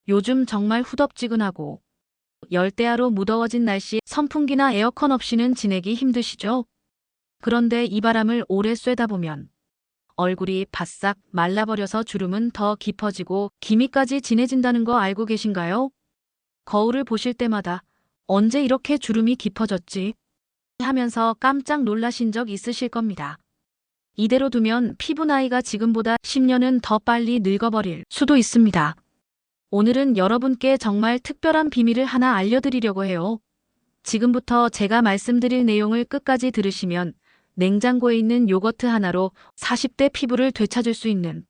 요즘 정말 후덥지근하고 열대야로 무더워진 날씨 선풍기나 에어컨 없이는 지내기 힘드시죠? 그런데 이 바람을 오래 쐬다 보면 얼굴이 바싹 말라버려서 주름은 더 깊어지고 기미까지 진해진다는 거 알고 계신가요? 거울을 보실 때마다 언제 이렇게 주름이 깊어졌지? 하면서 깜짝 놀라신 적 있으실 겁니다. 이대로 두면 피부 나이가 지금보다 10년은 더 빨리 늙어버릴 수도 있습니다. 오늘은 여러분께 정말 특별한 비밀을 하나 알려드리려고 해요. 지금부터 제가 말씀드릴 내용을 끝까지 들으시면 냉장고에 있는 요거트 하나로 40대 피부를 되찾을 수 있는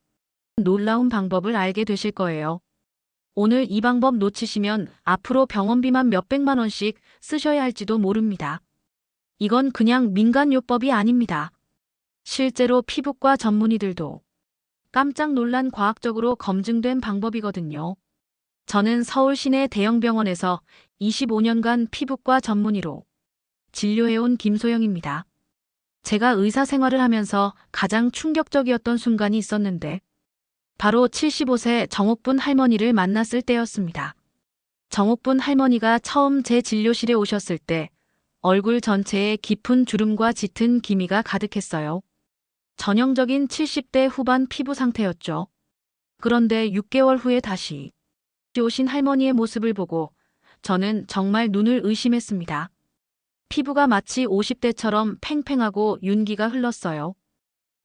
놀라운 방법을 알게 되실 거예요. 오늘 이 방법 놓치시면 앞으로 병원비만 몇백만 원씩 쓰셔야 할지도 모릅니다. 이건 그냥 민간요법이 아닙니다. 실제로 피부과 전문의들도 깜짝 놀란 과학적으로 검증된 방법이거든요. 저는 서울 시내 대형 병원에서 25년간 피부과 전문의로 진료해온 김소영입니다. 제가 의사 생활을 하면서 가장 충격적이었던 순간이 있었는데 바로 75세 정옥분 할머니를 만났을 때였습니다. 정옥분 할머니가 처음 제 진료실에 오셨을 때 얼굴 전체에 깊은 주름과 짙은 기미가 가득했어요. 전형적인 70대 후반 피부 상태였죠. 그런데 6개월 후에 다시 오신 할머니의 모습을 보고 저는 정말 눈을 의심했습니다. 피부가 마치 50대처럼 팽팽하고 윤기가 흘렀어요.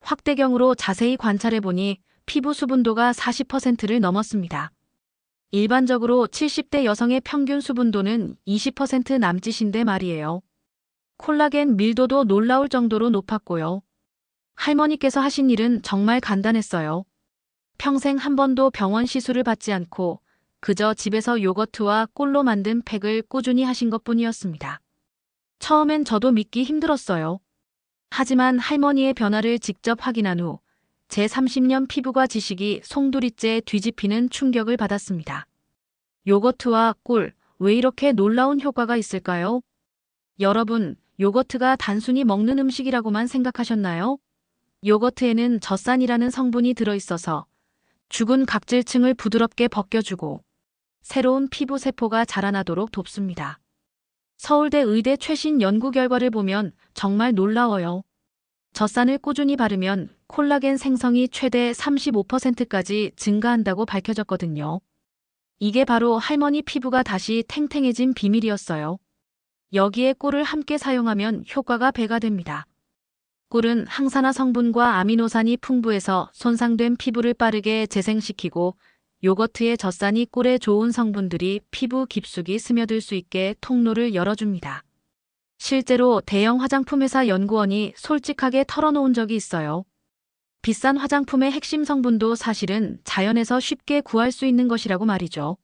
확대경으로 자세히 관찰해보니 피부 수분도가 40%를 넘었습니다. 일반적으로 70대 여성의 평균 수분도는 20% 남짓인데 말이에요. 콜라겐 밀도도 놀라울 정도로 높았고요. 할머니께서 하신 일은 정말 간단했어요. 평생 한 번도 병원 시술을 받지 않고 그저 집에서 요거트와 꿀로 만든 팩을 꾸준히 하신 것뿐이었습니다. 처음엔 저도 믿기 힘들었어요. 하지만 할머니의 변화를 직접 확인한 후 제 30년 피부과 지식이 송두리째 뒤집히는 충격을 받았습니다. 요거트와 꿀, 왜 이렇게 놀라운 효과가 있을까요? 여러분, 요거트가 단순히 먹는 음식이라고만 생각하셨나요? 요거트에는 젖산이라는 성분이 들어있어서 죽은 각질층을 부드럽게 벗겨주고 새로운 피부 세포가 자라나도록 돕습니다. 서울대 의대 최신 연구 결과를 보면 정말 놀라워요. 젖산을 꾸준히 바르면 콜라겐 생성이 최대 35%까지 증가한다고 밝혀졌거든요. 이게 바로 할머니 피부가 다시 탱탱해진 비밀이었어요. 여기에 꿀을 함께 사용하면 효과가 배가 됩니다. 꿀은 항산화 성분과 아미노산이 풍부해서 손상된 피부를 빠르게 재생시키고 요거트의 젖산이 꿀에 좋은 성분들이 피부 깊숙이 스며들 수 있게 통로를 열어줍니다. 실제로 대형 화장품 회사 연구원이 솔직하게 털어놓은 적이 있어요. 비싼 화장품의 핵심 성분도 사실은 자연에서 쉽게 구할 수 있는 것이라고 말이죠.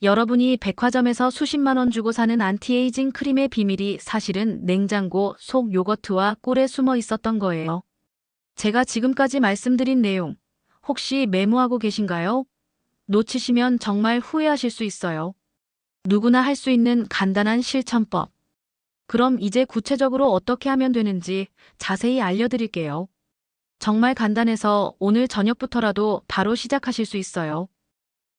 여러분이 백화점에서 수십만 원 주고 사는 안티에이징 크림의 비밀이 사실은 냉장고 속 요거트와 꿀에 숨어 있었던 거예요. 제가 지금까지 말씀드린 내용 혹시 메모하고 계신가요? 놓치시면 정말 후회하실 수 있어요. 누구나 할 수 있는 간단한 실천법. 그럼 이제 구체적으로 어떻게 하면 되는지 자세히 알려드릴게요. 정말 간단해서 오늘 저녁부터라도 바로 시작하실 수 있어요.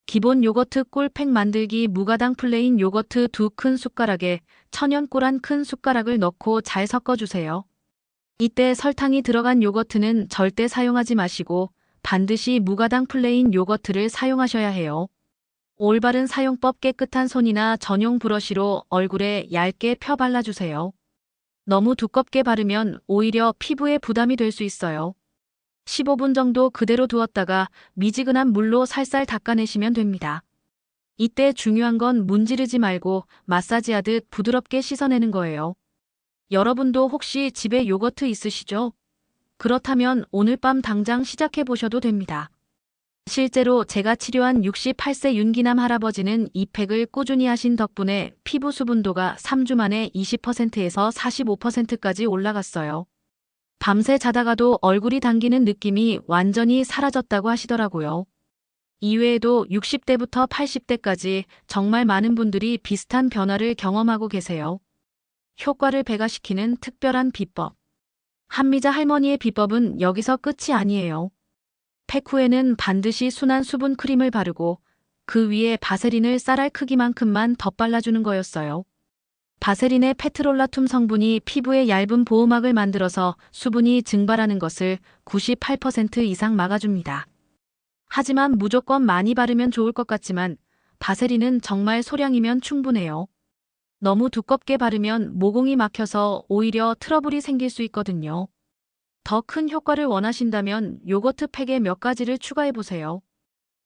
기본 요거트 꿀팩 만들기. 무가당 플레인 요거트 2큰 숟가락에 천연 꿀 1큰 숟가락을 넣고 잘 섞어주세요. 이때 설탕이 들어간 요거트는 절대 사용하지 마시고 반드시 무가당 플레인 요거트를 사용하셔야 해요. 올바른 사용법. 깨끗한 손이나 전용 브러쉬로 얼굴에 얇게 펴 발라주세요. 너무 두껍게 바르면 오히려 피부에 부담이 될 수 있어요. 15분 정도 그대로 두었다가 미지근한 물로 살살 닦아내시면 됩니다. 이때 중요한 건 문지르지 말고 마사지하듯 부드럽게 씻어내는 거예요. 여러분도 혹시 집에 요거트 있으시죠? 그렇다면 오늘 밤 당장 시작해 보셔도 됩니다. 실제로 제가 치료한 68세 윤기남 할아버지는 이 팩을 꾸준히 하신 덕분에 피부 수분도가 3주 만에 20%에서 45%까지 올라갔어요. 밤새 자다가도 얼굴이 당기는 느낌이 완전히 사라졌다고 하시더라고요. 이외에도 60대부터 80대까지 정말 많은 분들이 비슷한 변화를 경험하고 계세요. 효과를 배가시키는 특별한 비법. 한미자 할머니의 비법은 여기서 끝이 아니에요. 팩 후에는 반드시 순한 수분 크림을 바르고 그 위에 바세린을 쌀알 크기만큼만 덧발라주는 거였어요. 바세린의 페트롤라툼 성분이 피부에 얇은 보호막을 만들어서 수분이 증발하는 것을 98% 이상 막아줍니다. 하지만 무조건 많이 바르면 좋을 것 같지만 바세린은 정말 소량이면 충분해요. 너무 두껍게 바르면 모공이 막혀서 오히려 트러블이 생길 수 있거든요. 더 큰 효과를 원하신다면 요거트 팩에 몇 가지를 추가해보세요.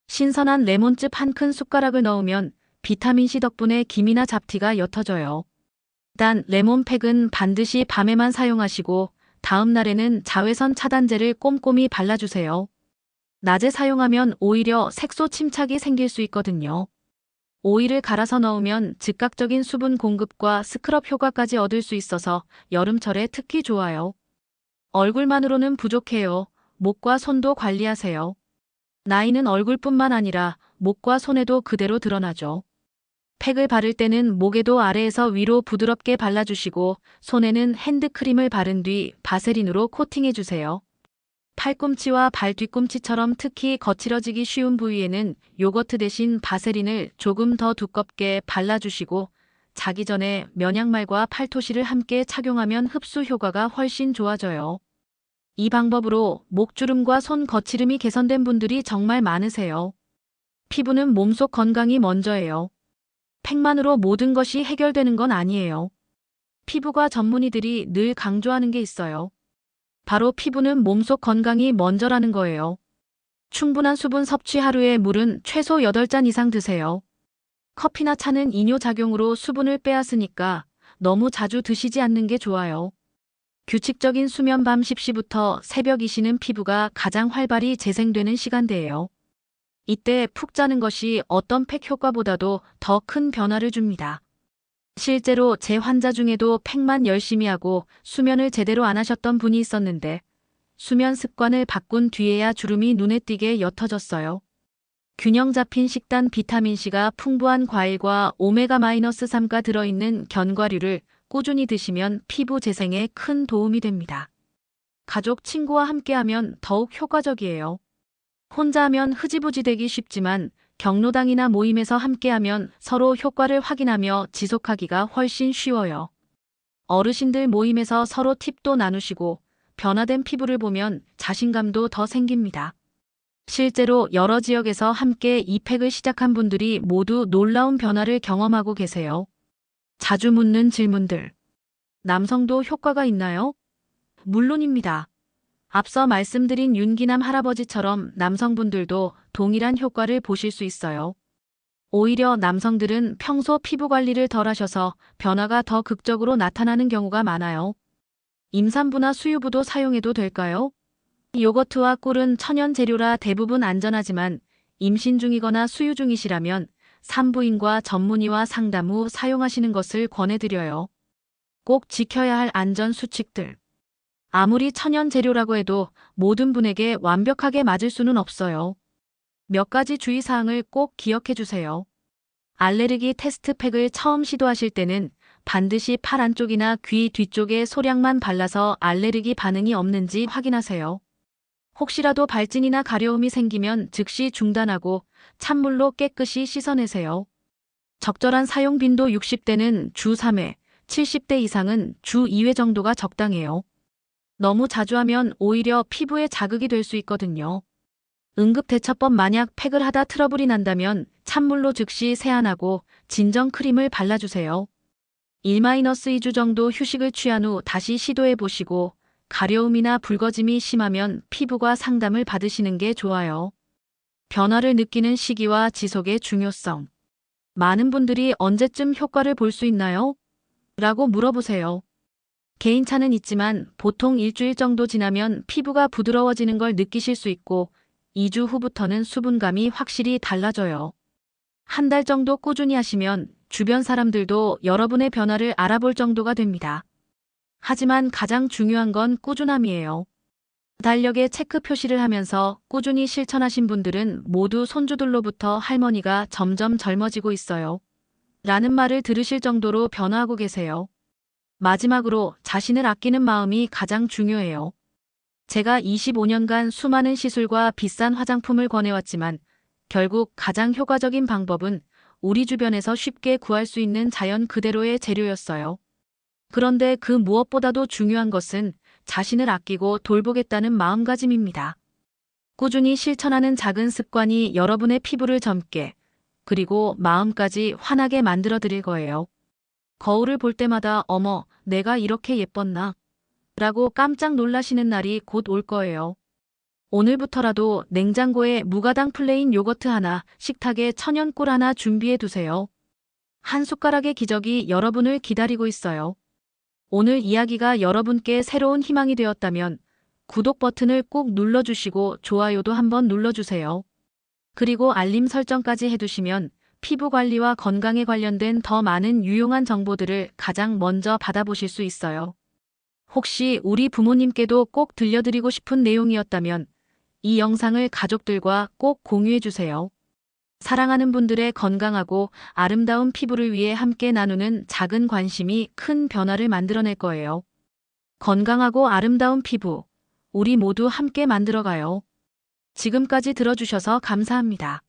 신선한 레몬즙 한 큰 숟가락을 넣으면 비타민C 덕분에 기미나 잡티가 옅어져요. 일단 레몬팩은 반드시 밤에만 사용하시고 다음 날에는 자외선 차단제를 꼼꼼히 발라주세요. 낮에 사용하면 오히려 색소 침착이 생길 수 있거든요. 오일을 갈아서 넣으면 즉각적인 수분 공급과 스크럽 효과까지 얻을 수 있어서 여름철에 특히 좋아요. 얼굴만으로는 부족해요. 목과 손도 관리하세요. 나이는 얼굴뿐만 아니라 목과 손에도 그대로 드러나죠. 팩을 바를 때는 목에도 아래에서 위로 부드럽게 발라주시고 손에는 핸드크림을 바른 뒤 바세린으로 코팅해주세요. 팔꿈치와 발 뒤꿈치처럼 특히 거칠어지기 쉬운 부위에는 요거트 대신 바세린을 조금 더 두껍게 발라주시고 자기 전에 면양말과 팔토시를 함께 착용하면 흡수 효과가 훨씬 좋아져요. 이 방법으로 목주름과 손 거칠음이 개선된 분들이 정말 많으세요. 피부는 몸속 건강이 먼저예요. 팩만으로 모든 것이 해결되는 건 아니에요. 피부과 전문의들이 늘 강조하는 게 있어요. 바로 피부는 몸속 건강이 먼저라는 거예요. 충분한 수분 섭취 하루에 물은 최소 8잔 이상 드세요. 커피나 차는 이뇨작용으로 수분을 빼앗으니까 너무 자주 드시지 않는 게 좋아요. 규칙적인 수면 밤 10시부터 새벽 2시는 피부가 가장 활발히 재생되는 시간대예요. 이때 푹 자는 것이 어떤 팩 효과보다도 더 큰 변화를 줍니다. 실제로 제 환자 중에도 팩만 열심히 하고 수면을 제대로 안 하셨던 분이 있었는데 수면 습관을 바꾼 뒤에야 주름이 눈에 띄게 옅어졌어요. 균형 잡힌 식단 비타민C가 풍부한 과일과 오메가-3가 들어있는 견과류를 꾸준히 드시면 피부 재생에 큰 도움이 됩니다. 가족, 친구와 함께하면 더욱 효과적이에요. 혼자 하면 흐지부지 되기 쉽지만 경로당이나 모임에서 함께하면 서로 효과를 확인하며 지속하기가 훨씬 쉬워요. 어르신들 모임에서 서로 팁도 나누시고 변화된 피부를 보면 자신감도 더 생깁니다. 실제로 여러 지역에서 함께 이 팩을 시작한 분들이 모두 놀라운 변화를 경험하고 계세요. 자주 묻는 질문들. 남성도 효과가 있나요? 물론입니다. 앞서 말씀드린 윤기남 할아버지처럼 남성분들도 동일한 효과를 보실 수 있어요. 오히려 남성들은 평소 피부 관리를 덜 하셔서 변화가 더 극적으로 나타나는 경우가 많아요. 임산부나 수유부도 사용해도 될까요? 요거트와 꿀은 천연 재료라 대부분 안전하지만 임신 중이거나 수유 중이시라면 산부인과 전문의와 상담 후 사용하시는 것을 권해드려요. 꼭 지켜야 할 안전 수칙들. 아무리 천연 재료라고 해도 모든 분에게 완벽하게 맞을 수는 없어요. 몇 가지 주의사항을 꼭 기억해 주세요. 알레르기 테스트 팩을 처음 시도하실 때는 반드시 팔 안쪽이나 귀 뒤쪽에 소량만 발라서 알레르기 반응이 없는지 확인하세요. 혹시라도 발진이나 가려움이 생기면 즉시 중단하고 찬물로 깨끗이 씻어내세요. 적절한 사용 빈도 60대는 주 3회, 70대 이상은 주 2회 정도가 적당해요. 너무 자주 하면 오히려 피부에 자극이 될 수 있거든요. 응급대처법 만약 팩을 하다 트러블이 난다면 찬물로 즉시 세안하고 진정 크림을 발라주세요. 1-2주 정도 휴식을 취한 후 다시 시도해 보시고 가려움이나 붉어짐이 심하면 피부과 상담을 받으시는 게 좋아요. 변화를 느끼는 시기와 지속의 중요성. 많은 분들이 언제쯤 효과를 볼 수 있나요? 라고 물어보세요. 개인차는 있지만 보통 일주일 정도 지나면 피부가 부드러워지는 걸 느끼실 수 있고 2주 후부터는 수분감이 확실히 달라져요. 한 달 정도 꾸준히 하시면 주변 사람들도 여러분의 변화를 알아볼 정도가 됩니다. 하지만 가장 중요한 건 꾸준함이에요. 달력에 체크 표시를 하면서 꾸준히 실천하신 분들은 모두 손주들로부터 할머니가 점점 젊어지고 있어요. 라는 말을 들으실 정도로 변화하고 계세요. 마지막으로 자신을 아끼는 마음이 가장 중요해요. 제가 25년간 수많은 시술과 비싼 화장품을 권해왔지만 결국 가장 효과적인 방법은 우리 주변에서 쉽게 구할 수 있는 자연 그대로의 재료였어요. 그런데 그 무엇보다도 중요한 것은 자신을 아끼고 돌보겠다는 마음가짐입니다. 꾸준히 실천하는 작은 습관이 여러분의 피부를 젊게, 그리고 마음까지 환하게 만들어 드릴 거예요. 거울을 볼 때마다 어머, 내가 이렇게 예뻤나? 라고 깜짝 놀라시는 날이 곧 올 거예요. 오늘부터라도 냉장고에 무가당 플레인 요거트 하나, 식탁에 천연 꿀 하나 준비해 두세요. 한 숟가락의 기적이 여러분을 기다리고 있어요. 오늘 이야기가 여러분께 새로운 희망이 되었다면 구독 버튼을 꼭 눌러주시고 좋아요도 한번 눌러주세요. 그리고 알림 설정까지 해두시면 피부 관리와 건강에 관련된 더 많은 유용한 정보들을 가장 먼저 받아보실 수 있어요. 혹시 우리 부모님께도 꼭 들려드리고 싶은 내용이었다면 이 영상을 가족들과 꼭 공유해주세요. 사랑하는 분들의 건강하고 아름다운 피부를 위해 함께 나누는 작은 관심이 큰 변화를 만들어낼 거예요. 건강하고 아름다운 피부, 우리 모두 함께 만들어가요. 지금까지 들어주셔서 감사합니다.